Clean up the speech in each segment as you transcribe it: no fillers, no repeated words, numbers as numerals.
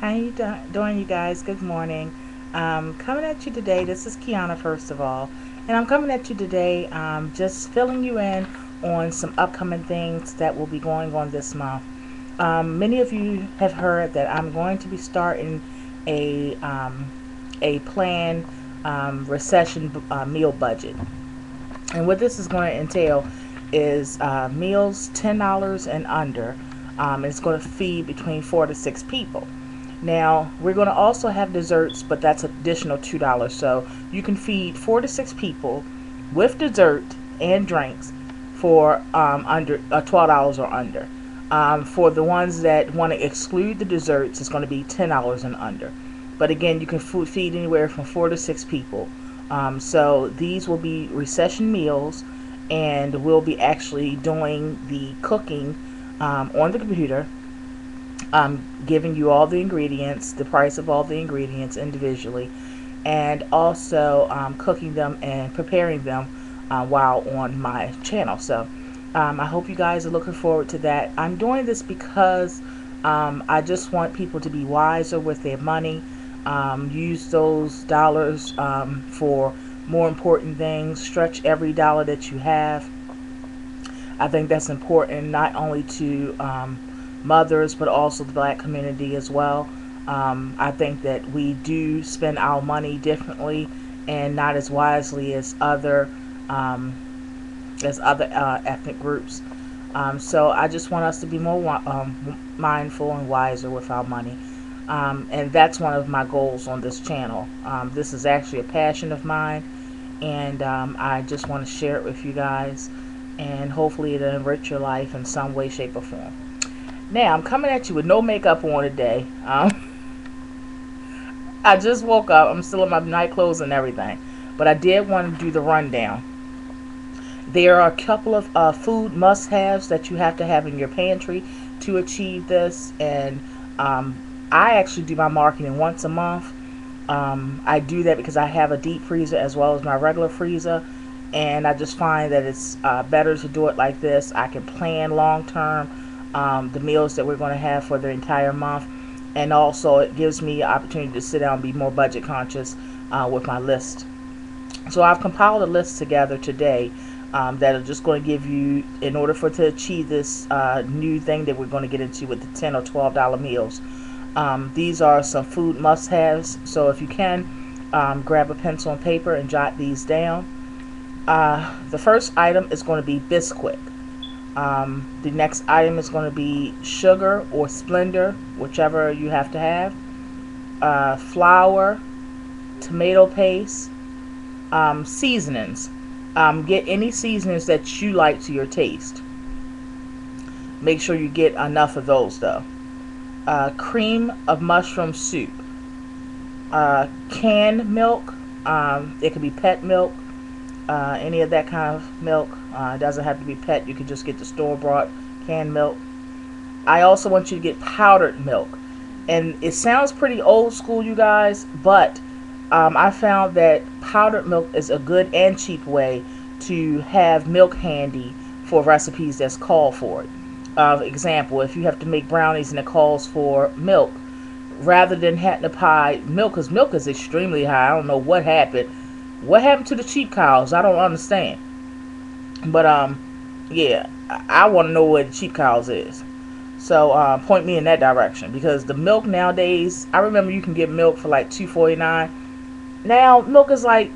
How you doing, you guys? Good morning. Coming at you today. This is Kiana, first of all, and I'm coming at you today, just filling you in on some upcoming things that will be going on this month. Many of you have heard that I'm going to be starting a a planned recession meal budget, and what this is going to entail is meals $10 and under. It's going to feed between 4 to 6 people. Now, we're going to also have desserts, but that's additional $2. So you can feed 4 to 6 people with dessert and drinks for under $12 or under. For the ones that want to exclude the desserts, it's going to be $10 and under. But again, you can feed anywhere from 4 to 6 people. So these will be recession meals, and we'll be actually doing the cooking on the computer, giving you all the ingredients, the price of all the ingredients individually, and also cooking them and preparing them while on my channel. So I hope you guys are looking forward to that. I'm doing this because I just want people to be wiser with their money. Use those dollars for more important things. Stretch every dollar that you have. I think that's important not only to mothers but also the black community as well. I think that we do spend our money differently and not as wisely as other ethnic groups. So I just want us to be more mindful and wiser with our money. And that's one of my goals on this channel. This is actually a passion of mine, and I just want to share it with you guys, and hopefully it'll enrich your life in some way, shape, or form. Now, I'm coming at you with no makeup on today. I just woke up. I'm still in my night clothes and everything, but I did want to do the rundown. There are a couple of food must-haves that you have to have in your pantry to achieve this, and I actually do my marketing once a month. I do that because I have a deep freezer as well as my regular freezer, and I just find that it's better to do it like this. I can plan long term the meals that we're going to have for the entire month, and also it gives me the opportunity to sit down and be more budget conscious with my list. So I've compiled a list together today that are just going to give you, in order for to achieve this new thing that we're going to get into with the $10 or $12 meals. These are some food must-haves, so if you can, grab a pencil and paper and jot these down. The first item is going to be Bisquick. The next item is going to be sugar or Splendor, whichever you have to have. Flour, tomato paste, seasonings. Get any seasonings that you like to your taste. Make sure you get enough of those though. Cream of mushroom soup, canned milk. It could be pet milk, any of that kind of milk. It doesn't have to be pet. You can just get the store-bought canned milk. I also want you to get powdered milk, and it sounds pretty old school, you guys, but I found that powdered milk is a good and cheap way to have milk handy for recipes that's called for it. Example, if you have to make brownies and it calls for milk, rather than having to buy milk, because milk is extremely high. I don't know what happened. What happened to the cheap cows? I don't understand. But yeah, I want to know where the cheap cows is. So point me in that direction, because the milk nowadays, I remember you can get milk for like $2.49. Now milk is like,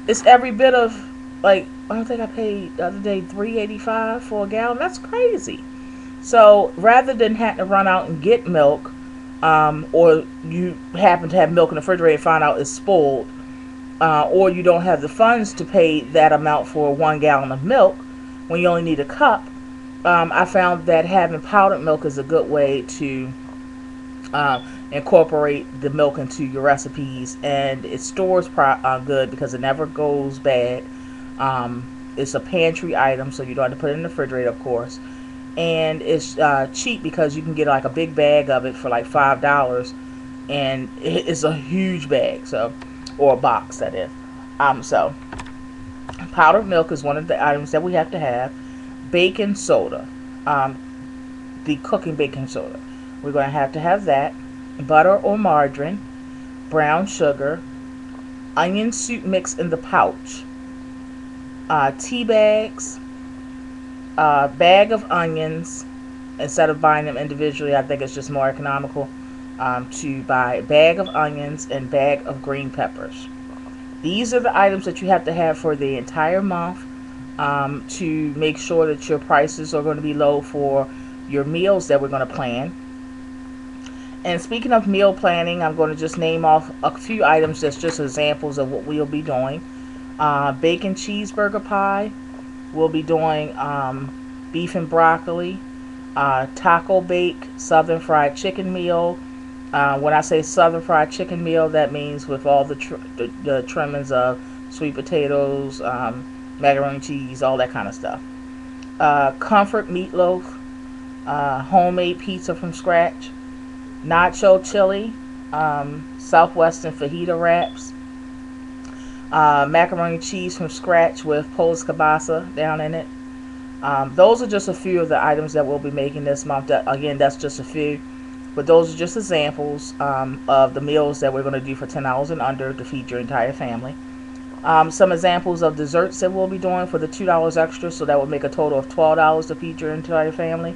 it's every bit of, like, I think I paid the other day $3.85 for a gallon. That's crazy. So rather than having to run out and get milk, or you happen to have milk in the refrigerator and find out it's spoiled, or you don't have the funds to pay that amount for 1 gallon of milk when you only need a cup, I found that having powdered milk is a good way to incorporate the milk into your recipes, and it stores good because it never goes bad. It's a pantry item, so you don't have to put it in the refrigerator, of course. And it's cheap because you can get like a big bag of it for like $5, and it's a huge bag, so, or a box, that is. So powdered milk is one of the items that we have to have. Baking soda, the cooking baking soda. We're going to have that. butter or margarine, brown sugar, onion soup mix in the pouch, tea bags, bag of onions. Instead of buying them individually, I think it's just more economical to buy a bag of onions and bag of green peppers. These are the items that you have to have for the entire month to make sure that your prices are going to be low for your meals that we're going to plan. And speaking of meal planning, I'm going to just name off a few items that's just examples of what we'll be doing. Bacon cheeseburger pie. We'll be doing beef and broccoli. Taco bake, southern fried chicken meal. When I say southern fried chicken meal, that means with all the trimmings of sweet potatoes, macaroni and cheese, all that kind of stuff. Comfort meatloaf, homemade pizza from scratch, nacho chili, southwestern fajita wraps, macaroni and cheese from scratch with Polish kielbasa down in it. Those are just a few of the items that we'll be making this month. Again, that's just a few, but those are just examples of the meals that we're going to do for $10 and under to feed your entire family. Some examples of desserts that we'll be doing for the $2 extra, so that would make a total of $12 to feed your entire family.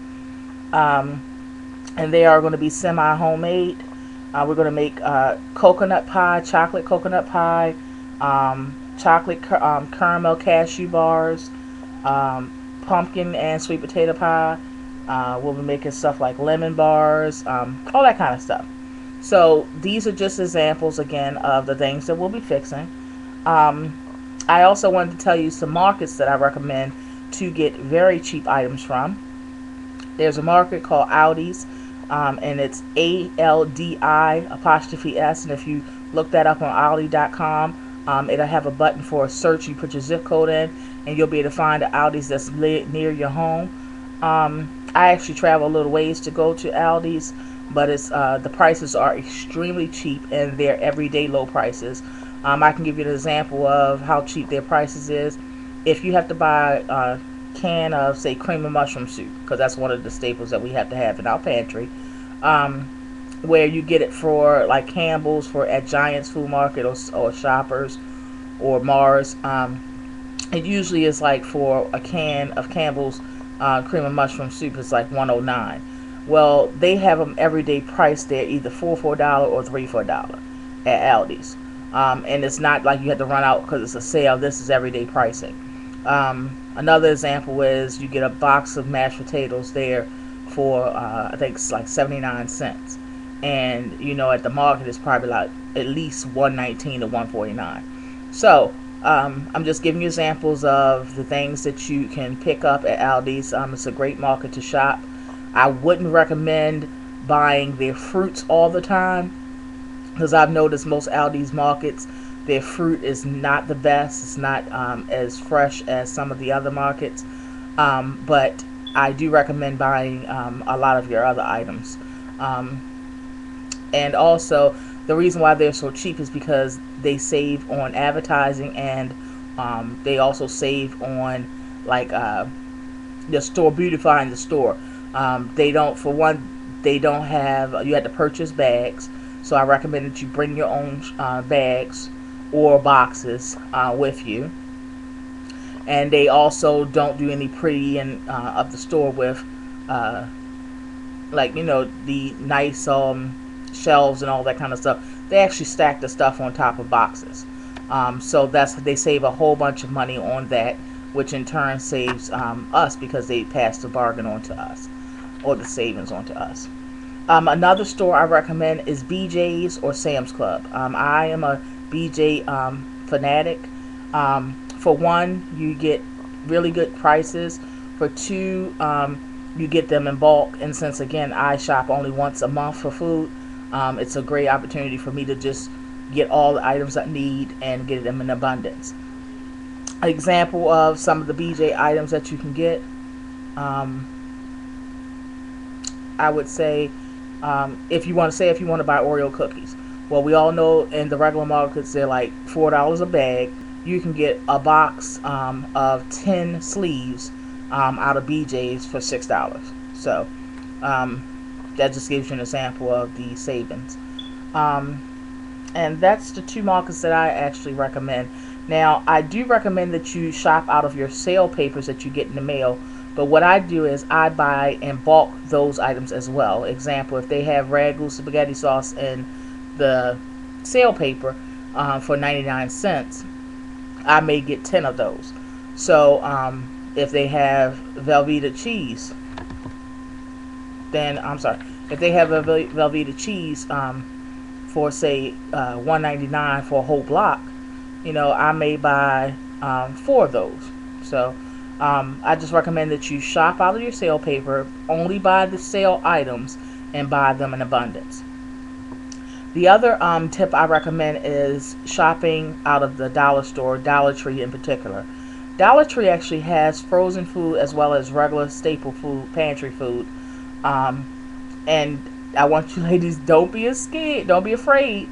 And they are going to be semi-homemade. We're going to make coconut pie, chocolate coconut pie, chocolate caramel cashew bars, pumpkin and sweet potato pie. We'll be making stuff like lemon bars, all that kind of stuff. So these are just examples, again, of the things that we'll be fixing. I also wanted to tell you some markets that I recommend to get very cheap items from. There's a market called Aldi's, and it's ALDI''S, and if you look that up on Aldi.com, it'll have a button for a search. You put your zip code in, and you'll be able to find the Aldi's that's near your home. I actually travel a little ways to go to Aldi's, but it's the prices are extremely cheap, and they're everyday low prices. I can give you an example of how cheap their prices is. If you have to buy a can of, say, cream of mushroom soup, because that's one of the staples that we have to have in our pantry, where you get it for like Campbell's for at Giant's Food Market or Shoppers or Mars. It usually is like for a can of Campbell's cream of mushroom soup, it's like $109. Well, they have them everyday price there, either $4 for $1 or $3 for $1 at Aldi's. And it's not like you have to run out because it's a sale. This is everyday pricing. Another example is you get a box of mashed potatoes there for I think it's like 79 cents, and you know at the market it's probably like at least 119 to 149. So I'm just giving you examples of the things that you can pick up at Aldi's. It's a great market to shop. I wouldn't recommend buying their fruits all the time, because I've noticed most Aldi's markets, their fruit is not the best. It's not as fresh as some of the other markets. But I do recommend buying a lot of your other items. And also, the reason why they're so cheap is because they save on advertising, and they also save on like the store, beautifying the store. They don't, for one, they don't have, you have to purchase bags. So I recommend that you bring your own bags or boxes with you. And they also don't do any prettying of the store with like, you know, the nice shelves and all that kind of stuff. They actually stack the stuff on top of boxes. So they save a whole bunch of money on that, which in turn saves us, because they pass the bargain on to us, or the savings on to us. Another store I recommend is BJ's or Sam's Club. I am a BJ fanatic. For one, you get really good prices. For two, you get them in bulk. And since, again, I shop only once a month for food, it's a great opportunity for me to just get all the items I need and get them in abundance. An example of some of the BJ items that you can get, I would say, if you want to buy Oreo cookies. Well, we all know in the regular markets they're like $4 a bag. You can get a box of 10 sleeves out of BJ's for $6. So that just gives you an example of the savings. Um, and that's the two markets that I actually recommend. Now, I do recommend that you shop out of your sale papers that you get in the mail, but what I do is I buy in bulk those items as well. Example, if they have ragu spaghetti sauce in the sale paper for 99 cents, I may get 10 of those. So if they have Velveeta cheese, then I'm sorry, if they have a Velveeta cheese for say 1.99 for a whole block, I may buy 4 of those. So I just recommend that you shop out of your sale paper, only buy the sale items, and buy them in abundance. The other tip I recommend is shopping out of the dollar store, Dollar Tree in particular. Dollar Tree actually has frozen food as well as regular staple food, pantry food. Um, and I want you ladies, don't be scared, don't be afraid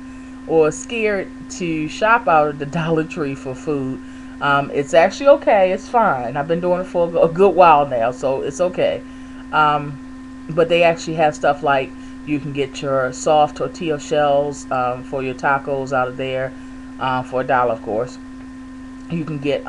or scared to shop out of the Dollar Tree for food. It's actually okay. It's fine. I've been doing it for a good while now, so it's okay. Um, but they actually have stuff like you can get your soft tortilla shells for your tacos out of there for $1, of course. You can get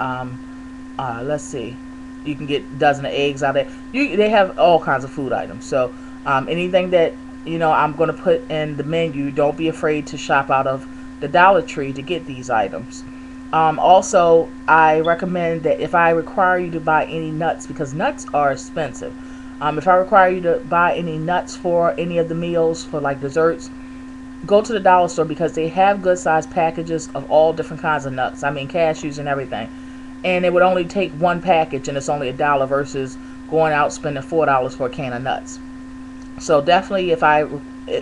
let's see, you can get a dozen of eggs out of there. They have all kinds of food items. So anything that I'm going to put in the menu, don't be afraid to shop out of the Dollar Tree to get these items. Also, I recommend that if I require you to buy any nuts, because nuts are expensive. If I require you to buy any nuts for any of the meals, for like desserts, go to the dollar store because they have good sized packages of all different kinds of nuts. I mean, cashews and everything. And it would only take one package and it's only $1 versus going out spending $4 for a can of nuts. So definitely, if I,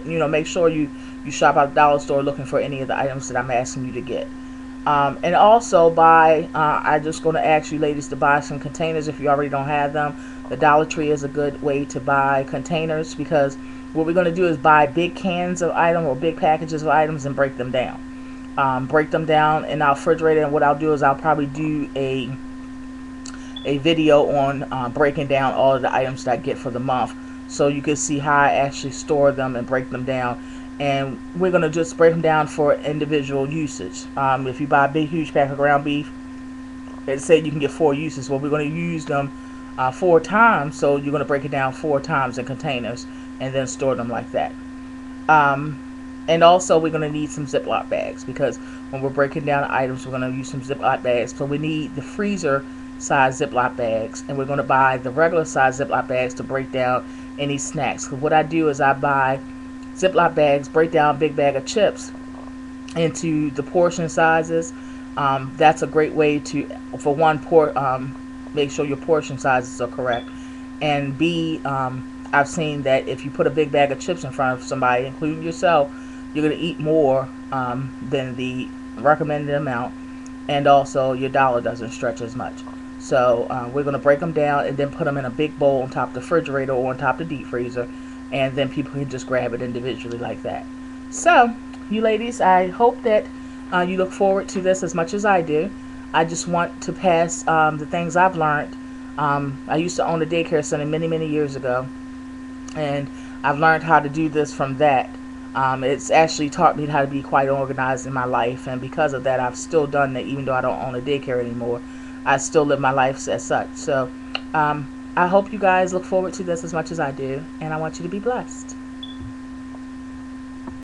make sure you shop at the dollar store looking for any of the items that I'm asking you to get. And also I'm just going to ask you ladies to buy some containers if you already don't have them. The Dollar Tree is a good way to buy containers because what we're going to do is buy big cans of items or big packages of items and break them down. Break them down in our refrigerator, and what I'll do is I'll probably do a video on breaking down all of the items that I get for the month, so you can see how I actually store them and break them down. And we're going to just break them down for individual usage. If you buy a big huge pack of ground beef, it said you can get 4 uses. Well, we're going to use them 4 times, so you're going to break it down 4 times in containers and then store them like that. And also we're going to need some Ziploc bags because when we're breaking down items, we're going to use some Ziploc bags. So we need the freezer size Ziploc bags, and we're going to buy the regular size Ziploc bags to break down any snacks. Because what I do is I buy Ziploc bags, break down a big bag of chips into the portion sizes. That's a great way to, for one, make sure your portion sizes are correct, and B, I've seen that if you put a big bag of chips in front of somebody, including yourself, you're going to eat more than the recommended amount, and also your dollar doesn't stretch as much. So we're going to break them down and then put them in a big bowl on top of the refrigerator or on top of the deep freezer, and then people can just grab it individually like that. So, you ladies, I hope that you look forward to this as much as I do. I just want to pass the things I've learned. I used to own a daycare center many, many years ago, and I've learned how to do this from that. It's actually taught me how to be quite organized in my life, and because of that, I've still done that. Even though I don't own a daycare anymore, I still live my life as such. So I hope you guys look forward to this as much as I do, and I want you to be blessed.